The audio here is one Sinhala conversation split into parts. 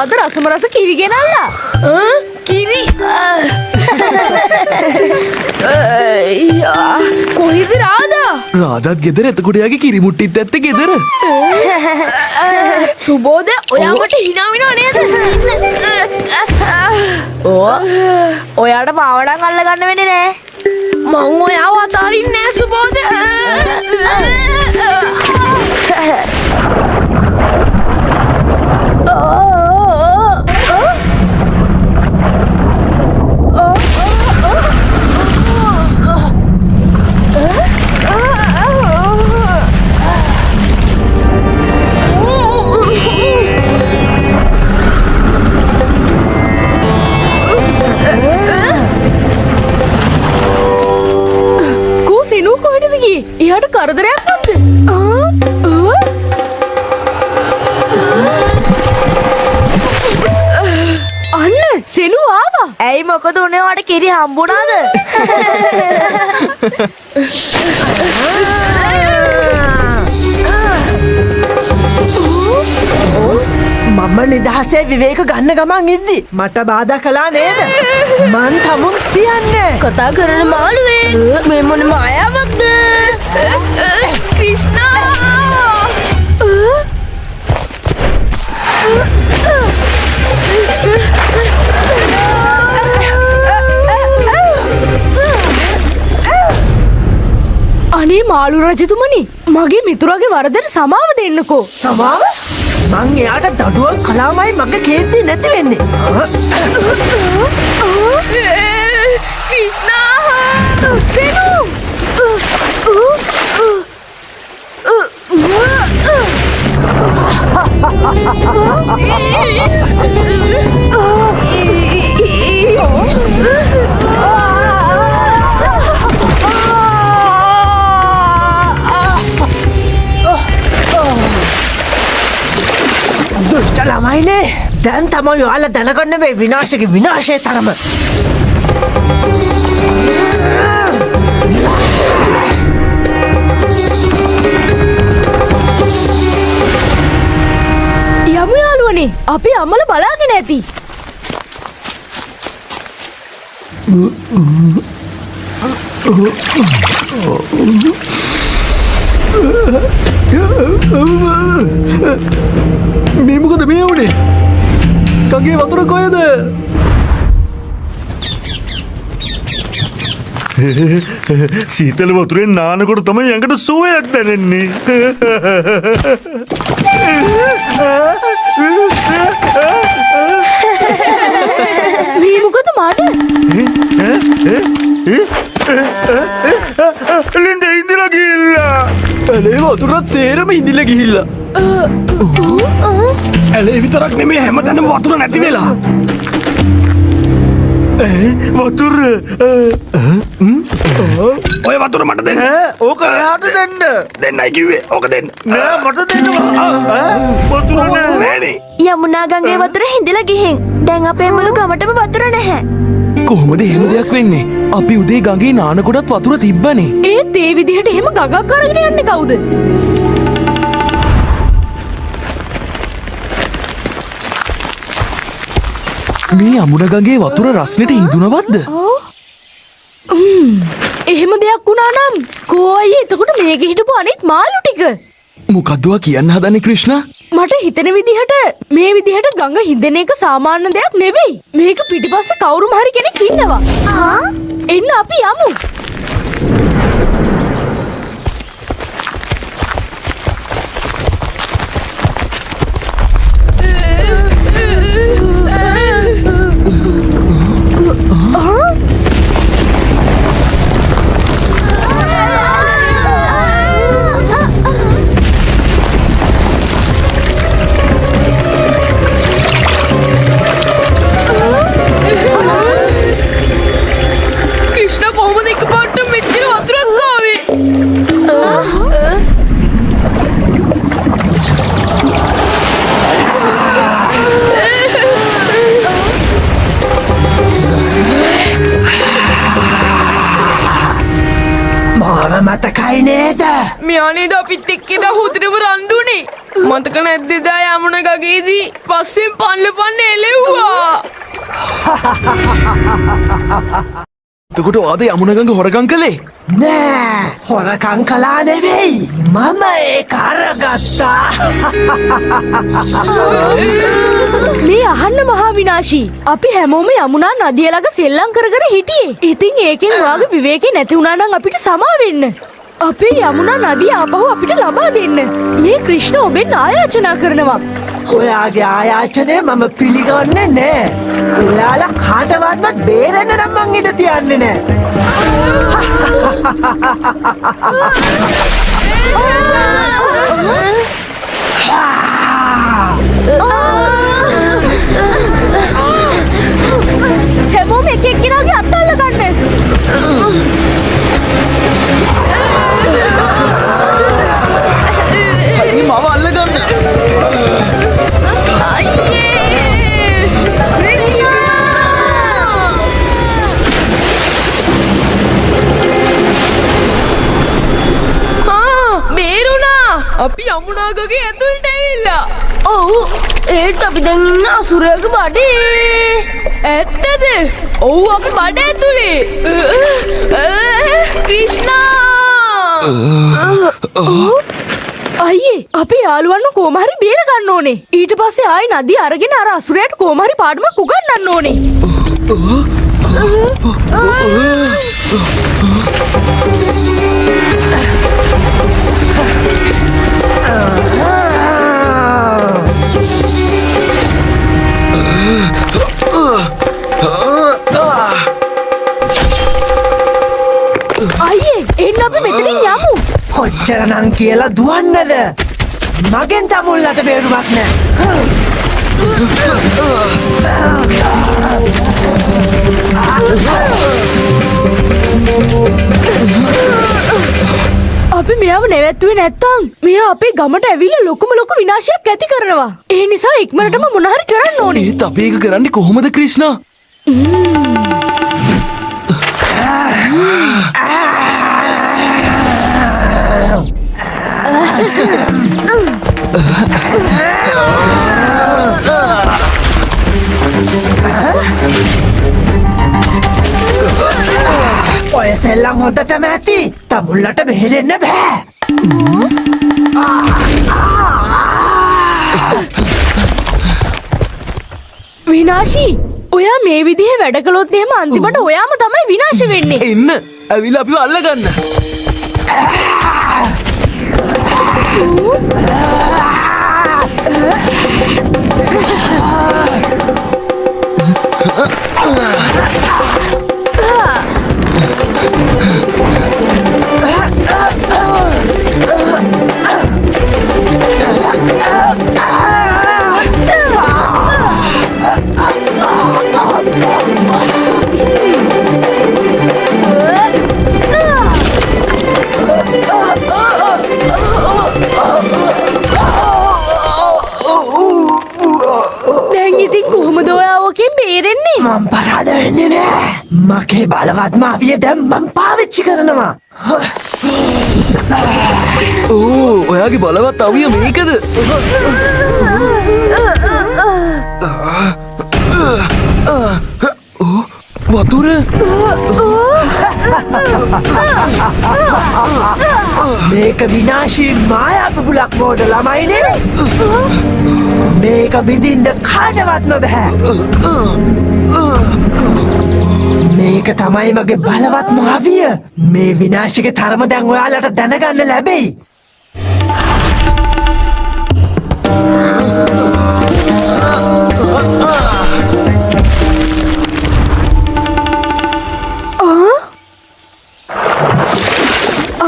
ආද රසම රස කිරි ගෙනල්ලා. කිරි කොහෙද රාදා? රාදාත් ගෙදර එතකොට යාගේ කිරි මුට්ටිත් ඇත්තේ ගෙදර. සුබෝධ ඔයා මට hina වෙනව නේද? ඔයාට පාවඩම් අල්ල ගන්න වෙන්නේ නෑ. මං ඔයාව අතාරින්නේ නෑ සුබෝධ. එයාට කරදරයක් නැද්ද? අන්න සෙනු ආවා. ඇයි මොකද උනේ ඔයාට කිරි හම්බුණාද? මම නිදහසේ විවේක ගන්න ගමන් ඉද්දි මට බාධා කළා නේද? මං තමුන් තියන්නේ. කතා කරන මාළුවේ මේ මොන මායාවක්ද? ක්‍රිෂ්ණා අනේ මාළු රජතුමනි මගේ මිතුරාගේ වරදට සමාව දෙන්නකෝ. සමාව? මං එයාට දඩුවම් කළාමයි මගේ කේන්ති නැති වෙන්නේ. ක්‍රිෂ්ණා සෙනු දුෂ්ට ළමයිනේ. දැන් තමයි ඔයාලා දැනගන්න මේ විනාශකේ විනාශයේ තරම. යමු යාළුවනේ අපි අම්මලා බලාගෙන ඇති. මේ මොකද මේ වුනේ? කගේ වතුර කොහෙද? සීතල වතුරෙන් නානකොට තමයි ඇඟට සුවයක් දැනෙන්නේ. මේ මොකද මාට? ලින්ද ඉඳලා ගිහිල්ලා. ඇලේ වතුරත් තේරම ඉඳලා ගිහිල්ලා. ඇලේ විතරක් නෙමෙයි හැමතැනම වතුර නැති වෙලා. වතුර ඔය වතුර මට දෙන්න. ඕක එහාට දෙන්න. දෙන්නයි කිව්වේ. ඕක දෙන්න. නෑ මට දෙන්නවා. වතුර නෑනේ. යමුනා ගඟේ වතුර හිඳලා ගිහින්. දැන් අපේ මුළු ගමටම වතුර නැහැ. කොහොමද එහෙම දෙයක් වෙන්නේ? අපි උදේ ගඟේ නානකොටත් වතුර තිබ්බනේ. ඒත් ඒ විදිහට එහෙම ගඟක් අරගෙන යන්නේ කවුද? මේ අමුණ ගඟේ වතුර රස්නෙට හිඳුනවත්ද? එහෙම දෙයක් වුණා නම් කෝ අයියේ එතකොට මේක හිටපු අනිත් මාළු ටික මොකද්ද කියන්න හදන්නේ ක්‍රිෂ්ණා? මට හිතෙන විදිහට මේ විදිහට ගඟ හිඳෙන එක සාමාන්‍ය දෙයක් නෙවෙයි. මේක පිටිපස්සේ කවුරුම හරි කෙනෙක් ඉන්නවා. එන්න අපි යමු. මතකයි නේද? මෙයා නේද අපිත් එක්ක දා හොදටම රණ්ඩුනේ. මතක නැද්දදා යමුණ ගගේදී පස්සෙන් පල්ල පන්න එලෙව්වා. එතකොට ආද යමුණගඟ හොරගම් කළේ? නෑ හොරකං කලා නෙවෙයි මම ඒ කරගත්තා. මේ අහන්න මහා විනාශී. අපි හැමෝම යමුනා නදිය ළඟ සෙල්ලම් කර කර හිටියේ. ඉතින් ඒකෙන් ඔයාගේ විවේකේ නැති වුණා නම් අපිට සමා වෙන්න. අපේ යමුනා නදිය ආපහු අපිට ලබා දෙන්න. මේ ක්‍රිෂ්ණ ඔබෙන් ආයාචනා කරනවා. ඔයාගේ ආයාචනය මම පිළිගන්නේ නෑ. ඔයාලා කාටවත්ම බේරෙන්න නම් මං ඉඩ තියන්නේ නෑ. හැමෝම එක එක්කෙනාගේ අත් අල්ල ගන්න. හරි මව අල්ලගන්න. අපි යමුනාගගේ ඇතුළට ඇවිල්ලා. ඔව් ඒත් අපි දැන් ඉන්න අසුරයාගේ බඩේ. ඇත්තද? ඔව් අපි බඩ ඇතුලේ. ක්‍රිෂ්ණා! අයියේ අපි යාළුවන්ව කොහොම හරි බේර ගන්න ඕනේ. ඊට පස්සේ ආයි නදිය අරගෙන අර අසුරයාට කොහොම හරි පාඩමක් උගන්වන්න ඕනේ. අයියේ එන්න අපි මෙතනින් යමු. කොච්චරනම් කියලා දුවන්නද? මගෙන් තමුල්ලට බේරුමක් නෑ. අපි මෙයාව නැවැත්තුවේ නැත්තම් මෙයා අපේ ගමට ඇවිල්ලා ලොකුම ලොකු විනාශයක් ඇති කරනවා. ඒ නිසා ඉක්මනටම මොන හරි කරන්න ඕනේ. ඒත් අපි ඒක කරන්නේ කොහොමද ක්‍රිෂ්ණා? ඔය සෙල්ලම් හොඳටම ඇති. තමුල්ලට බේරෙන්න බෑ. විනාශී ඔයා මේ විදිහේ වැඩ කළොත් එහෙම අන්තිමට ඔයාම තමයි විනාශ වෙන්නේ. එන්න ඇවිල්ලා අපිව අල්ලගන්න. දැන් ඉතින් කොහොමද ඔයා ඔකෙන් බේරෙන්නේ? මම පරාද වෙන්නේ නෑ. මගේ බලවත්ම අවිය දැන් මම පාවිච්චි කරනවා. ඕ ඔයාගේ බලවත් අවිය මේකද? වතුර? මේක විනාශී මායා බුබුලක් මෝඩ ළමයි නෙවෙයි. මේක බිඳින්න කාටවත් නොබෑ. මේක තමයි මගේ බලවත්ම අවිය. මේ විනාශිගේ තරම දැන් ඔයාලට දැනගන්න ලැබෙයි.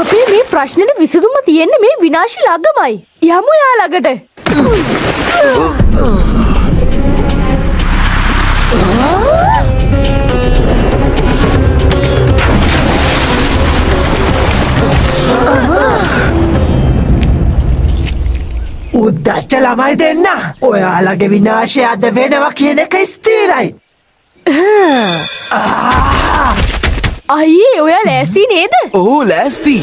අපේ මේ ප්‍රශ්නෙට විසඳුම තියෙන්නේ මේ විනාශී ළඟමයි. යමු යා ළඟට. උද්දච්ච ළමයි දෙන්න. ඔයාලගේ විනාශය අද වෙනවා කියන එක ස්ථිරයි. අයියේ ඔයා ලෑස්ති නේද? ඕ ලෑස්ති.